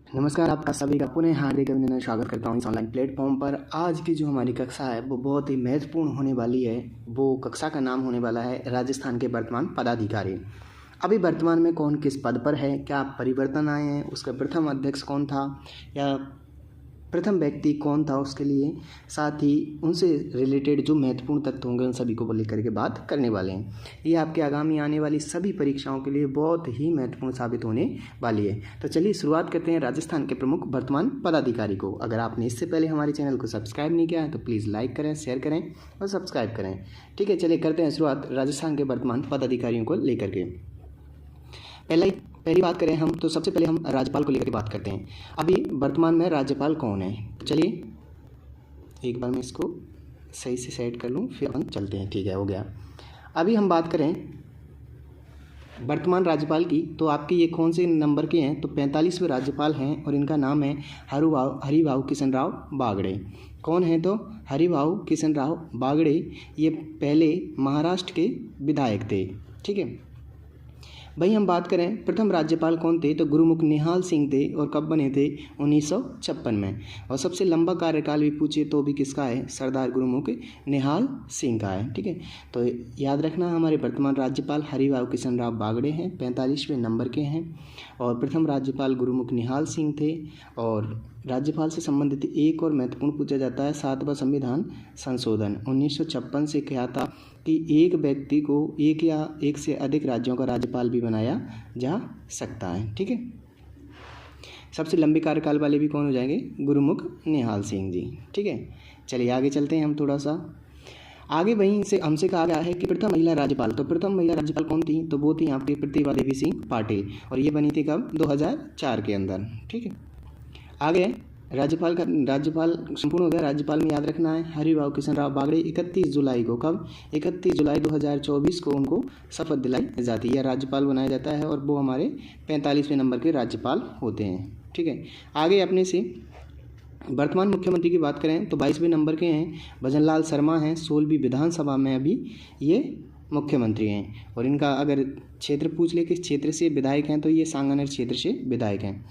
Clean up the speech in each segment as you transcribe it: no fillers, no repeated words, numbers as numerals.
नमस्कार, आपका सभी का पुनः हार्दिक अभिनंदन स्वागत करता हूँ इस ऑनलाइन प्लेटफॉर्म पर। आज की जो हमारी कक्षा है वो बहुत ही महत्वपूर्ण होने वाली है। वो कक्षा का नाम होने वाला है राजस्थान के वर्तमान पदाधिकारी। अभी वर्तमान में कौन किस पद पर है, क्या परिवर्तन आए हैं, उसका प्रथम अध्यक्ष कौन था या प्रथम व्यक्ति कौन था उसके लिए, साथ ही उनसे रिलेटेड जो महत्वपूर्ण तथ्य होंगे उन सभी को लेकर के बात करने वाले हैं। ये आपके आगामी आने वाली सभी परीक्षाओं के लिए बहुत ही महत्वपूर्ण साबित होने वाली है। तो चलिए शुरुआत करते हैं राजस्थान के प्रमुख वर्तमान पदाधिकारी को। अगर आपने इससे पहले हमारे चैनल को सब्सक्राइब नहीं किया है तो प्लीज़ लाइक करें, शेयर करें और सब्सक्राइब करें। ठीक है, चलिए करते हैं शुरुआत राजस्थान के वर्तमान पदाधिकारियों को लेकर के। पहली बात करें हम तो सबसे पहले हम राज्यपाल को लेकर के बात करते हैं। अभी वर्तमान में राज्यपाल कौन है, तो चलिए एक बार मैं इसको सही से सेट कर लूँ फिर अपन चलते हैं। ठीक है, हो गया। अभी हम बात करें वर्तमान राज्यपाल की, तो आपके ये कौन से नंबर के हैं, तो 45वें राज्यपाल हैं और इनका नाम है हरिभाऊ किशनराव बागड़े। कौन है, तो हरिभाऊ किशनराव बागड़े। ये पहले महाराष्ट्र के विधायक थे। ठीक है भाई, हम बात करें प्रथम राज्यपाल कौन थे, तो गुरुमुख निहाल सिंह थे और कब बने थे, 1956 में। और सबसे लंबा कार्यकाल भी पूछे तो भी किसका है, सरदार गुरुमुख निहाल सिंह का है। ठीक है, तो याद रखना हमारे वर्तमान राज्यपाल हरिभाऊ किशनराव बागड़े हैं, 45वें नंबर के हैं और प्रथम राज्यपाल गुरुमुख निहाल सिंह थे। और राज्यपाल से संबंधित एक और महत्वपूर्ण पूछा जाता है 7वां संविधान संशोधन 1956 से क्या था कि एक व्यक्ति को एक या एक से अधिक राज्यों का राज्यपाल भी बनाया जा सकता है। ठीक है, सबसे लंबे कार्यकाल वाले भी कौन हो जाएंगे, गुरुमुख निहाल सिंह जी। ठीक है, चलिए आगे चलते हैं हम थोड़ा सा आगे। वहीं से हमसे कहा गया है कि प्रथम महिला राज्यपाल, तो प्रथम महिला राज्यपाल कौन थी, तो वो थी आपकी प्रतिभा देवी सिंह पाटिल और ये बनी थी कब, 2004 के अंदर। ठीक है, आगे राज्यपाल संपूर्ण हो गया। राज्यपाल में याद रखना है हरिभाऊ किशनराव बागड़े 31 जुलाई को, कब, 31 जुलाई 2024 को उनको शपथ दिलाई जाती है या राज्यपाल बनाया जाता है और वो हमारे 45वें नंबर के राज्यपाल होते हैं। ठीक है, आगे अपने से वर्तमान मुख्यमंत्री की बात करें तो 22वें नंबर के हैं भजनलाल शर्मा हैं, 16वीं विधानसभा में अभी ये मुख्यमंत्री हैं। और इनका अगर क्षेत्र पूछ ले किस क्षेत्र से विधायक हैं, तो ये सांगानेर क्षेत्र से विधायक हैं।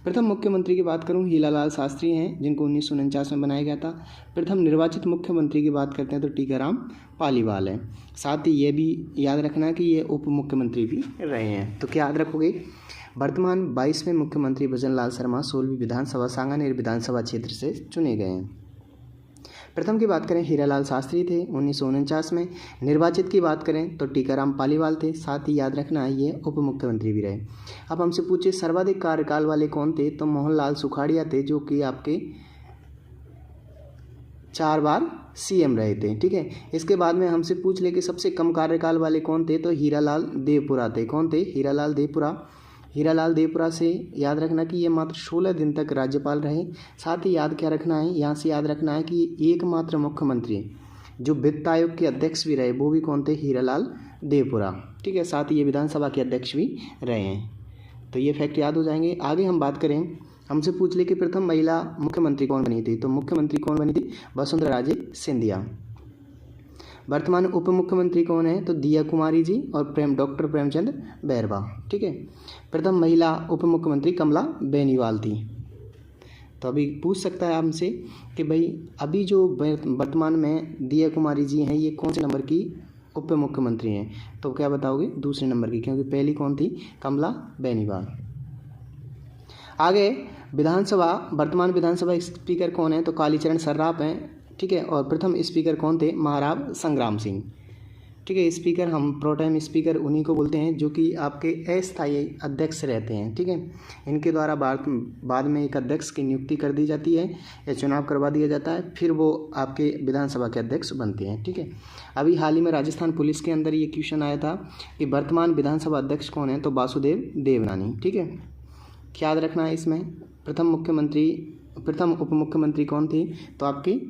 प्रथम मुख्यमंत्री की बात करूं हीरालाल शास्त्री हैं, जिनको 1949 में बनाया गया था। प्रथम निर्वाचित मुख्यमंत्री की बात करते हैं तो टीकाराम पालीवाल हैं। साथ ही ये भी याद रखना कि ये उप मुख्यमंत्री भी रहे हैं। तो क्या याद रखोगे, वर्तमान 22वें मुख्यमंत्री भजनलाल शर्मा 16वीं विधानसभा सांगानेर विधानसभा क्षेत्र से चुने गए हैं। प्रथम की बात करें हीरालाल शास्त्री थे 1949 में। निर्वाचित की बात करें तो टीकाराम पालीवाल थे। साथ ही याद रखना है ये उप मुख्यमंत्री भी रहे। अब हमसे पूछे सर्वाधिक कार्यकाल वाले कौन थे, तो मोहनलाल सुखाड़िया थे, जो कि आपके 4 बार सीएम रहे थे। ठीक है, इसके बाद में हमसे पूछ ले कि सबसे कम कार्यकाल वाले कौन थे, तो हीरालाल देवपुरा थे। कौन थे, हीरालाल देवपुरा। हीरालाल देवपुरा से याद रखना कि ये मात्र 16 दिन तक राज्यपाल रहे। साथ ही याद क्या रखना है, यहाँ से याद रखना है कि एकमात्र मुख्यमंत्री जो वित्त आयोग के अध्यक्ष भी रहे वो भी कौन थे, हीरालाल देवपुरा। ठीक है, साथ ही ये विधानसभा के अध्यक्ष भी रहे हैं। तो ये फैक्ट याद हो जाएंगे। आगे हम बात करें, हमसे पूछ ले कि प्रथम महिला मुख्यमंत्री कौन बनी थी, तो मुख्यमंत्री कौन बनी थी, वसुंधरा राजे सिंधिया। वर्तमान उप मुख्यमंत्री कौन है, तो दिया कुमारी जी और डॉक्टर प्रेमचंद बैरवा। ठीक है, प्रथम महिला उप मुख्यमंत्री कमला बेनीवाल थी। तो अभी पूछ सकता है हमसे कि भाई अभी जो वर्तमान में दिया कुमारी जी हैं ये कौन से नंबर की उप मुख्यमंत्री हैं, तो क्या बताओगे, दूसरे नंबर की, क्योंकि पहली कौन थी, कमला बेनीवाल। आगे विधानसभा, वर्तमान विधानसभा स्पीकर कौन है, तो कालीचरण सर्राफ हैं। ठीक है, और प्रथम स्पीकर कौन थे, महाराव संग्राम सिंह। ठीक है, स्पीकर हम प्रोटेम स्पीकर उन्हीं को बोलते हैं जो कि आपके अस्थायी अध्यक्ष रहते हैं। ठीक है, इनके द्वारा बाद में एक अध्यक्ष की नियुक्ति कर दी जाती है या चुनाव करवा दिया जाता है, फिर वो आपके विधानसभा के अध्यक्ष बनते हैं। ठीक है, अभी हाल ही में राजस्थान पुलिस के अंदर ये क्वेश्चन आया था कि वर्तमान विधानसभा अध्यक्ष कौन है, तो वासुदेव देवनानी। ठीक है, क्या याद रखना है इसमें, प्रथम उप मुख्यमंत्री कौन थी, तो आपकी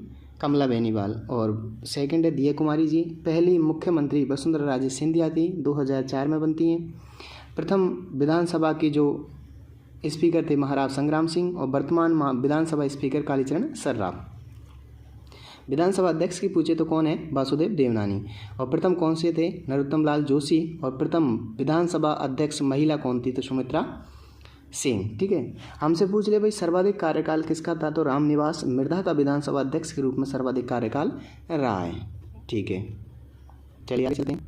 कमला बेनीवाल। और सेकंड है दिया कुमारी जी। पहली मुख्यमंत्री वसुंधरा राजे सिंधिया थी, 2004 में बनती हैं। प्रथम विधानसभा के जो स्पीकर थे महाराव संग्राम सिंह और वर्तमान विधानसभा स्पीकर कालीचरण सर्राफ। विधानसभा अध्यक्ष की पूछे तो कौन है, वासुदेव देवनानी। और प्रथम कौन से थे, नरोत्तम लाल जोशी। और प्रथम विधानसभा अध्यक्ष महिला कौन थी, तो सुमित्रा सिंह। ठीक है, हमसे पूछ ले भाई सर्वाधिक कार्यकाल किसका था, तो रामनिवास मिर्धा का विधानसभा अध्यक्ष के रूप में सर्वाधिक कार्यकाल रहा है। ठीक है, चलिए आगे चलते हैं।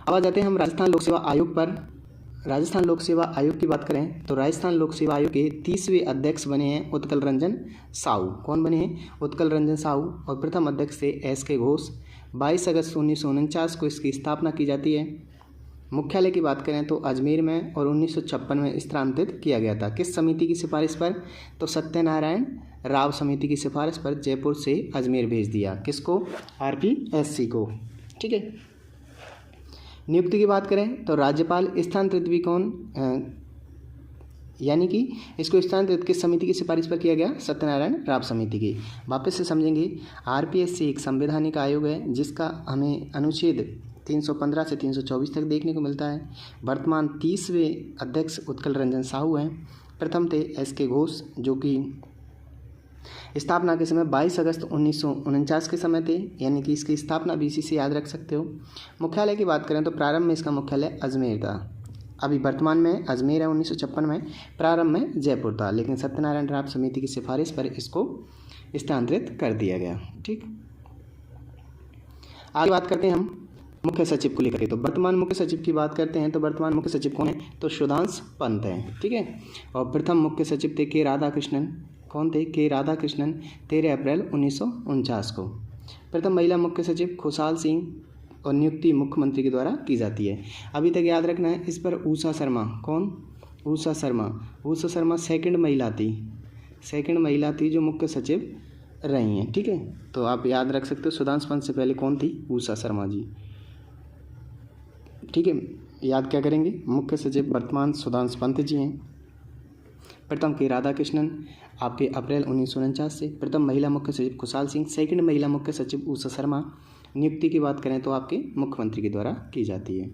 अब आ जाते हैं हम राजस्थान लोक सेवा आयोग पर। राजस्थान लोक सेवा आयोग की बात करें तो राजस्थान लोक सेवा आयोग के 30वें अध्यक्ष बने हैं उत्कल रंजन साहू। कौन बने हैं, उत्कल रंजन साहू। और प्रथम अध्यक्ष थे एस.के. घोष। 22 अगस्त 1949 को इसकी स्थापना की जाती है। मुख्यालय की बात करें तो अजमेर में और 1956 में स्थानांतरित किया गया था। किस समिति की सिफारिश पर, तो सत्यनारायण राव समिति की सिफारिश पर जयपुर से अजमेर भेज दिया। किसको, RPSC को। ठीक है, नियुक्ति की बात करें तो राज्यपाल स्थानांतरित भी कौन, यानी कि इसको स्थानांतरित किस समिति की सिफारिश पर किया गया, सत्यनारायण राव समिति की। वापस से समझेंगे, RPSC एक संवैधानिक आयोग है जिसका हमें अनुच्छेद 315 से 324 तक देखने को मिलता है। वर्तमान 30वें अध्यक्ष उत्कल रंजन साहू हैं। प्रथम थे एस.के. घोष जो कि स्थापना के समय 22 अगस्त 1949 के समय थे, यानी कि इसकी स्थापना BC से याद रख सकते हो। मुख्यालय की बात करें तो प्रारंभ में इसका मुख्यालय अजमेर था, अभी वर्तमान में अजमेर है। 1956 में प्रारंभ में जयपुर था, लेकिन सत्यनारायण राव समिति की सिफारिश पर इसको स्थानांतरित कर दिया गया। ठीक, आगे बात करते हैं हम मुख्य सचिव को लेकर के। तो वर्तमान मुख्य सचिव की बात करते हैं तो वर्तमान मुख्य सचिव कौन है, तो सुधांशु पंत है। ठीक है, और प्रथम मुख्य सचिव थे के. राधाकृष्णन। कौन थे, के. राधाकृष्णन। 13 अप्रैल 1949 को। प्रथम महिला मुख्य सचिव खुशहाल सिंह और नियुक्ति मुख्यमंत्री के द्वारा की जाती है। अभी तक याद रखना है इस पर उषा शर्मा। कौन, उषा शर्मा। उषा शर्मा सेकंड महिला थी जो मुख्य सचिव रही हैं। ठीक है, तो आप याद रख सकते हो सुधांशु पंत से पहले कौन थी, उषा शर्मा जी। ठीक है, याद क्या करेंगे, मुख्य सचिव वर्तमान सुधांशु पंत जी हैं। प्रथम के. राधाकृष्णन आपके अप्रैल 1949 से। प्रथम महिला मुख्य सचिव खुशहाल सिंह। सेकंड महिला मुख्य सचिव उषा शर्मा। नियुक्ति की बात करें तो आपके मुख्यमंत्री के द्वारा की जाती है।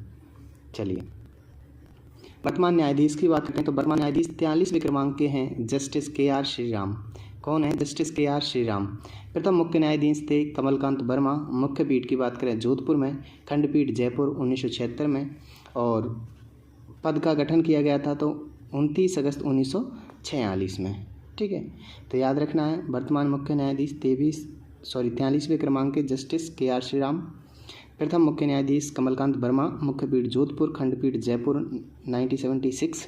चलिए, वर्तमान न्यायाधीश की बात करें तो वर्तमान न्यायाधीश 43वें क्रमांक के हैं जस्टिस के.आर. श्रीराम। कौन है, जस्टिस के.आर. श्रीराम। प्रथम मुख्य न्यायाधीश थे कमलकांत वर्मा। मुख्य पीठ की बात करें जोधपुर में, खंडपीठ जयपुर 1976 में। और पद का गठन किया गया था तो 29 अगस्त 1946 में। ठीक है, तो याद रखना है वर्तमान मुख्य न्यायाधीश 43वें क्रमांक के जस्टिस के.आर. श्रीराम। प्रथम मुख्य न्यायाधीश कमलकांत वर्मा। मुख्य पीठ जोधपुर, खंडपीठ जयपुर 1976।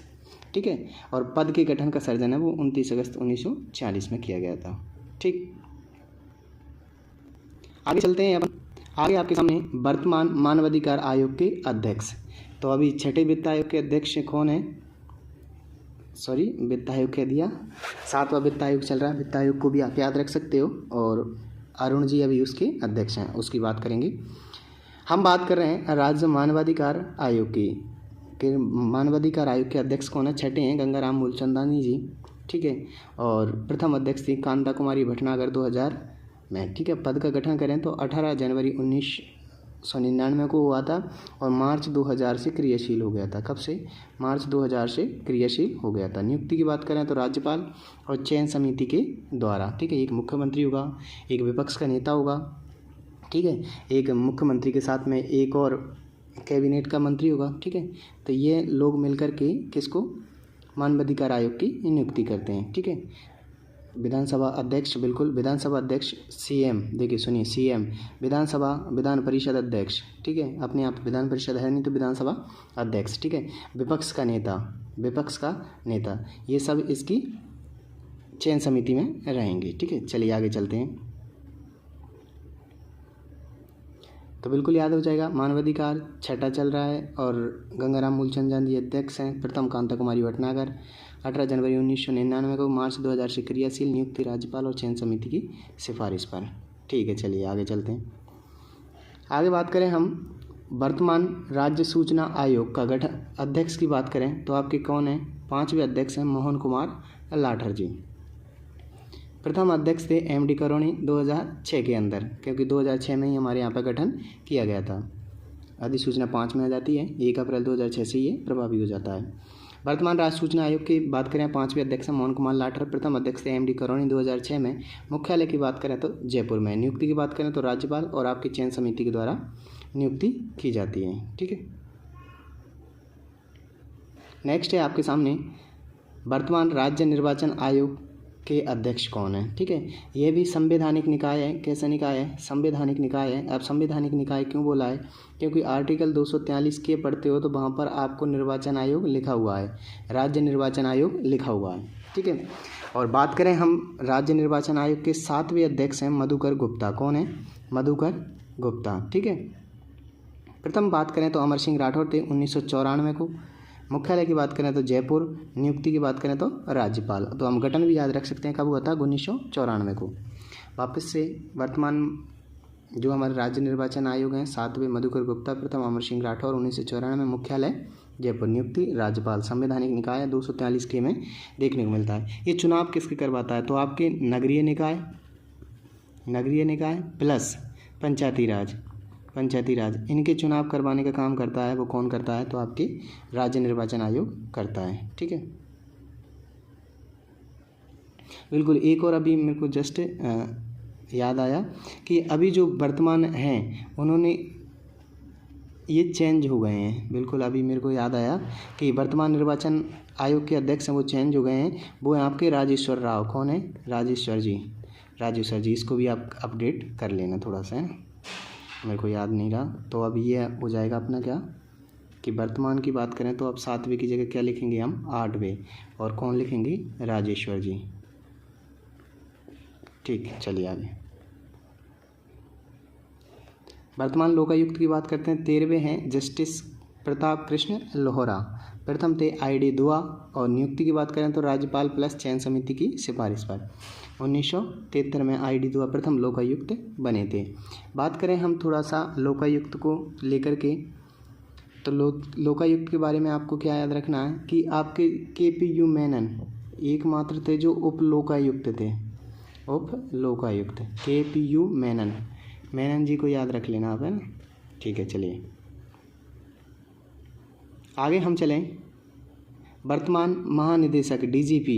ठीक है, और पद के गठन का सर्जन है वो 29 अगस्त 1946 में किया गया था। ठीक, आगे चलते हैं। अब आगे आपके सामने वर्तमान मानवाधिकार आयोग के अध्यक्ष। तो अभी छठे वित्त आयोग के अध्यक्ष कौन है, वित्त आयोग कह दिया, 7वां वित्त आयोग चल रहा है। वित्त आयोग को भी आप याद रख सकते हो। और अरुण जी अभी उसके अध्यक्ष हैं, उसकी बात करेंगे। हम बात कर रहे हैं राज्य मानवाधिकार आयोग की। मानवाधिकार आयोग के अध्यक्ष कौन है, छठे हैं गंगाराम मूलचंदानी जी। ठीक है, और प्रथम अध्यक्ष थी कांता कुमारी भटनागर 2000 में। ठीक है, पद का गठन करें तो 18 जनवरी 1999 को हुआ था और मार्च 2000 से क्रियाशील हो गया था। कब से, मार्च 2000 से क्रियाशील हो गया था। नियुक्ति की बात करें तो राज्यपाल और चयन समिति के द्वारा। ठीक है, एक मुख्यमंत्री होगा, एक विपक्ष का नेता होगा। ठीक है, एक मुख्यमंत्री के साथ में एक और कैबिनेट का मंत्री होगा। ठीक है, तो ये लोग मिलकर के किसको, मानवाधिकार आयोग की नियुक्ति करते हैं। ठीक है, विधानसभा अध्यक्ष, बिल्कुल विधानसभा अध्यक्ष CM, देखिए सुनिए CM, विधानसभा विधान परिषद अध्यक्ष। ठीक है, अपने आप विधान परिषद है नहीं तो विधानसभा अध्यक्ष। ठीक है, विपक्ष का नेता, ये सब इसकी चयन समिति में रहेंगे। ठीक है, चलिए आगे चलते हैं। तो बिल्कुल याद हो जाएगा, मानवाधिकार छठा चल रहा है और गंगाराम मूलचंदानी जी अध्यक्ष हैं। प्रथम कांता कुमारी भटनागर 18 जनवरी 1999 को, मार्च 2000 से क्रियाशील, नियुक्ति राज्यपाल और चयन समिति की सिफारिश पर। ठीक है, चलिए आगे चलते हैं। आगे बात करें हम वर्तमान राज्य सूचना आयोग का गठन अध्यक्ष की बात करें तो आपके कौन हैं, 5वें अध्यक्ष हैं मोहन कुमार लाठर जी। प्रथम अध्यक्ष थे MD करोनी 2006 के अंदर, क्योंकि 2006 में ही हमारे यहाँ पर गठन किया गया था। अधिसूचना 5 में आ जाती है, 1 अप्रैल 2006 से ये प्रभावी हो जाता है। वर्तमान राज्य सूचना आयोग की बात करें 5वें अध्यक्ष मोहन कुमार लाठर। प्रथम अध्यक्ष थे MD करोनी 2006 में। मुख्यालय की बात करें तो जयपुर में। नियुक्ति की बात करें तो राज्यपाल और आपकी चयन समिति के द्वारा नियुक्ति की जाती है। ठीक है, नेक्स्ट है आपके सामने वर्तमान राज्य निर्वाचन आयोग के अध्यक्ष कौन है। ठीक है, यह भी संवैधानिक निकाय है। कैसा निकाय है? संवैधानिक निकाय है। अब संवैधानिक निकाय क्यों बोला है? क्योंकि आर्टिकल 243 के पढ़ते हो तो वहाँ पर आपको निर्वाचन आयोग लिखा हुआ है, राज्य निर्वाचन आयोग लिखा हुआ है। ठीक है, और बात करें हम राज्य निर्वाचन आयोग के 7वें अध्यक्ष हैं मधुकर गुप्ता। कौन है? मधुकर गुप्ता। ठीक है, प्रथम बात करें तो अमर सिंह राठौर थे 1994 को। मुख्यालय की बात करें तो जयपुर। नियुक्ति की बात करें तो राज्यपाल। तो हम गठन भी याद रख सकते हैं, कब हुआ था? 1994 को। वापस से वर्तमान जो हमारे राज्य निर्वाचन आयोग हैं 7वें मधुकर गुप्ता, प्रथम अमर सिंह राठौर 1994, मुख्यालय जयपुर, नियुक्ति राज्यपाल, संवैधानिक निकाय 243 के में देखने को मिलता है। ये चुनाव किसके करवाता है? तो आपके नगरीय निकाय प्लस पंचायती राज, इनके चुनाव करवाने का काम करता है। वो कौन करता है? तो आपके राज्य निर्वाचन आयोग करता है। ठीक है, बिल्कुल। एक और अभी मेरे को जस्ट याद आया कि अभी जो वर्तमान हैं उन्होंने ये चेंज हो गए हैं। बिल्कुल, अभी मेरे को याद आया कि वर्तमान निर्वाचन आयोग के अध्यक्ष हैं वो चेंज हो गए हैं। वो हैं आपके राजेश्वर राव। कौन है? राजेश्वर जी। इसको भी आप अपडेट कर लेना थोड़ा सा, है ना, मेरे को याद नहीं रहा। तो अब ये हो जाएगा अपना क्या कि वर्तमान की बात करें तो अब 7वें की जगह क्या लिखेंगे हम? 8वें। और कौन लिखेंगे? राजेश्वर जी। ठीक, चलिए आगे। वर्तमान लोकायुक्त की बात करते हैं। 13वें हैं जस्टिस प्रताप कृष्ण लोहरा। प्रथम थे ID दुआ। और नियुक्ति की बात करें तो राज्यपाल प्लस चयन समिति की सिफारिश पर। 1973 में ID दुआ प्रथम लोकायुक्त बने थे। बात करें हम थोड़ा सा लोकायुक्त को लेकर के, तो लोकायुक्त के बारे में आपको क्या याद रखना है कि आपके KPU मेनन एकमात्र थे जो उप लोकायुक्त थे। KPU मेनन जी को याद रख लेना आप, है ना। ठीक है, चलिए आगे हम चलें। वर्तमान महानिदेशक DGP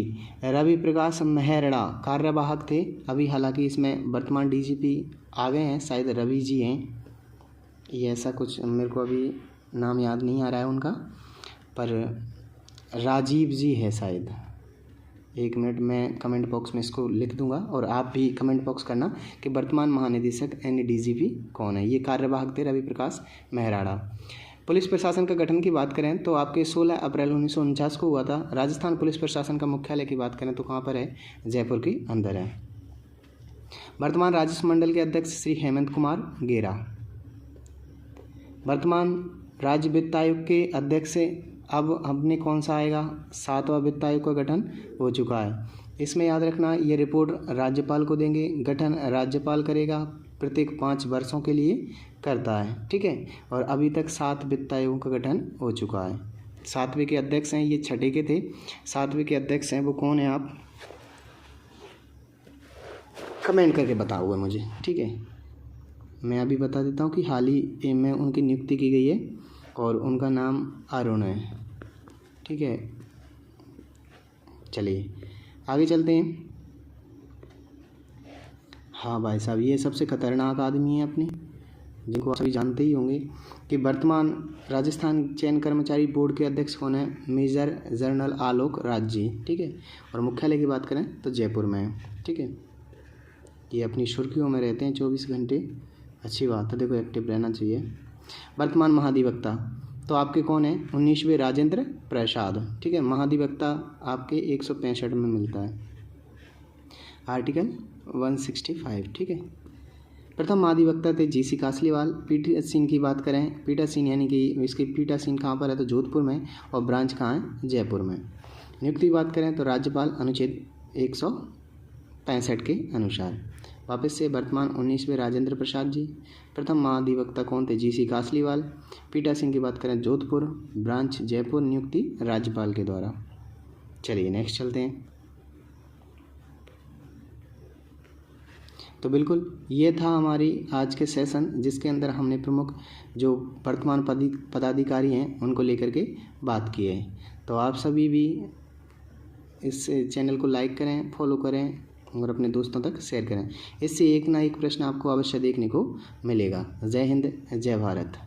रवि प्रकाश मेहरड़ा कार्यवाहक थे। अभी हालांकि इसमें वर्तमान DGP आ गए हैं, शायद रवि जी हैं, ये ऐसा कुछ मेरे को अभी नाम याद नहीं आ रहा है उनका, पर राजीव जी है शायद। एक मिनट, मैं कमेंट बॉक्स में इसको लिख दूंगा और आप भी कमेंट बॉक्स करना कि वर्तमान महानिदेशक DGP कौन है। ये कार्यवाहक थे रवि प्रकाश मेहराड़ा। पुलिस प्रशासन का गठन की बात करें तो आपके 16 अप्रैल 1949 को हुआ था। राजस्थान पुलिस प्रशासन का मुख्यालय की बात करें तो कहाँ पर है? जयपुर के अंदर है। वर्तमान राजस्व मंडल के अध्यक्ष श्री हेमंत कुमार गेरा। वर्तमान राज्य वित्त आयोग के अध्यक्ष अब हमने कौन सा आएगा? 7वां वित्त आयोग का गठन हो चुका है। इसमें याद रखना ये रिपोर्ट राज्यपाल को देंगे। गठन राज्यपाल करेगा, प्रत्येक 5 वर्षों के लिए करता है। ठीक है, और अभी तक 7 वित्त आयोगों का गठन हो चुका है। 7वें के अध्यक्ष हैं, ये 6ठे के थे। 7वें के अध्यक्ष हैं वो कौन है? आप कमेंट करके बताओगे मुझे। ठीक है, मैं अभी बता देता हूँ कि हाल ही में उनकी नियुक्ति की गई है और उनका नाम अरुण है। ठीक है, चलिए आगे चलते हैं। हाँ भाई साहब, ये सबसे खतरनाक आदमी है अपनी, जिनको आप सभी जानते ही होंगे कि वर्तमान राजस्थान चयन कर्मचारी बोर्ड के अध्यक्ष कौन है? Major general Alok Raj ji. ठीक है, और मुख्यालय की बात करें तो जयपुर में है। ठीक है, ये अपनी सुर्खियों में रहते हैं 24 घंटे। अच्छी बात है, देखो एक्टिव रहना चाहिए। वर्तमान महाधिवक्ता तो आपके कौन है? 19वें राजेंद्र प्रसाद। ठीक है, महाधिवक्ता आपके 165 में मिलता है, आर्टिकल 165। ठीक है, प्रथम महाधिवक्ता थे GC कासलीवाल। पीठासीन की बात करें, पीठासीन यानी कि इसकी पीठासीन कहाँ पर है? तो जोधपुर में, और ब्रांच कहाँ है? जयपुर में। नियुक्ति की बात करें तो राज्यपाल अनुच्छेद 165 के अनुसार। वापस से वर्तमान 19वें राजेंद्र प्रसाद जी। प्रथम महाधिवक्ता कौन थे? GC कासलीवाल। पीठासीन की बात करें जोधपुर, ब्रांच जयपुर, नियुक्ति राज्यपाल के द्वारा। चलिए नेक्स्ट चलते हैं। तो बिल्कुल ये था हमारी आज के सेशन, जिसके अंदर हमने प्रमुख जो वर्तमान पदाधिकारी हैं उनको लेकर के बात की है। तो आप सभी भी इस चैनल को लाइक करें, फॉलो करें और अपने दोस्तों तक शेयर करें। इससे एक ना एक प्रश्न आपको अवश्य देखने को मिलेगा। जय हिंद, जय भारत।